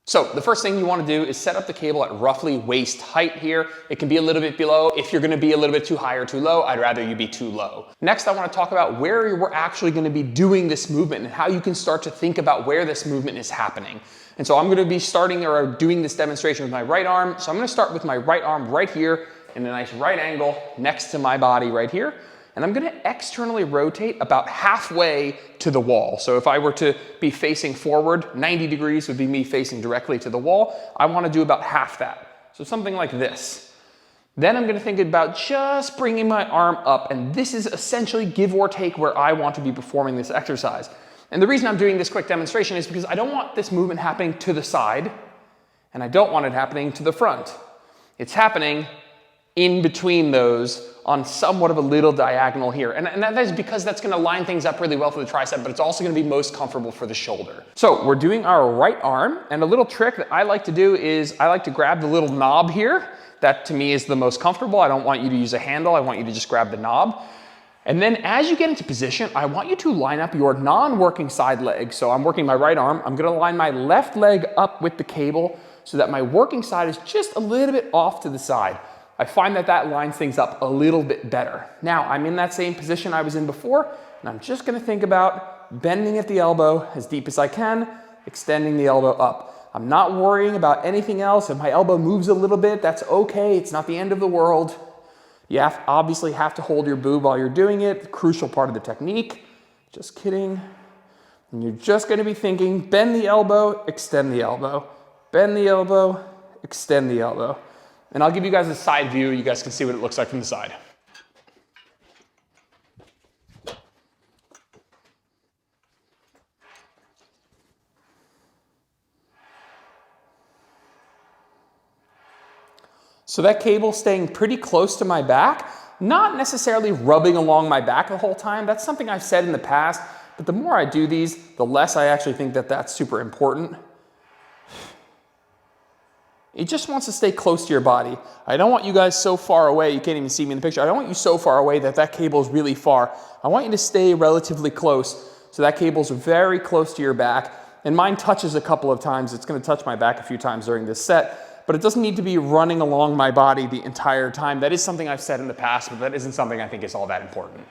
So the first thing you want to do is set up the cable at roughly waist height here. It can be a little bit below. If you're going to be a little bit too high or too low, I'd rather you be too low. Next, I want to talk about where we're actually going to be doing this movement and how you can start to think about where this movement is happening. And so I'm going to be starting or doing this demonstration with my right arm. So I'm going to start with my right arm right here in a nice right angle next to my body right here. And I'm going to externally rotate about halfway to the wall. So if I were to be facing forward, 90 degrees would be me facing directly to the wall. I want to do about half that. So something like this. Then I'm going to think about just bringing my arm up. And this is essentially give or take where I want to be performing this exercise. And the reason I'm doing this quick demonstration is because I don't want this movement happening to the side, and I don't want it happening to the front. It's happening in between those on somewhat of a little diagonal here. And that is because that's going to line things up really well for the tricep, but it's also going to be most comfortable for the shoulder. So we're doing our right arm, and a little trick that I like to do is I like to grab the little knob here. That to me is the most comfortable. I don't want you to use a handle. I want you to just grab the knob. And then as you get into position, I want you to line up your non-working side leg. So I'm working my right arm. I'm going to line my left leg up with the cable so that my working side is just a little bit off to the side. I find that that lines things up a little bit better. Now, I'm in that same position I was in before, and I'm just gonna think about bending at the elbow as deep as I can, extending the elbow up. I'm not worrying about anything else. If my elbow moves a little bit, that's okay. It's not the end of the world. You obviously have to hold your boob while you're doing it, crucial part of the technique. Just kidding. And you're just gonna be thinking, bend the elbow, extend the elbow. Bend the elbow, extend the elbow. And I'll give you guys a side view. You guys can see what it looks like from the side. So that cable staying pretty close to my back, not necessarily rubbing along my back the whole time. That's something I've said in the past, but the more I do these, the less I actually think that that's super important. It just wants to stay close to your body. I don't want you guys so far away, you can't even see me in the picture. I don't want you so far away that that cable is really far. I want you to stay relatively close. So that cable's very close to your back. And mine touches a couple of times. It's going to touch my back a few times during this set, but it doesn't need to be running along my body the entire time. That is something I've said in the past, but that isn't something I think is all that important.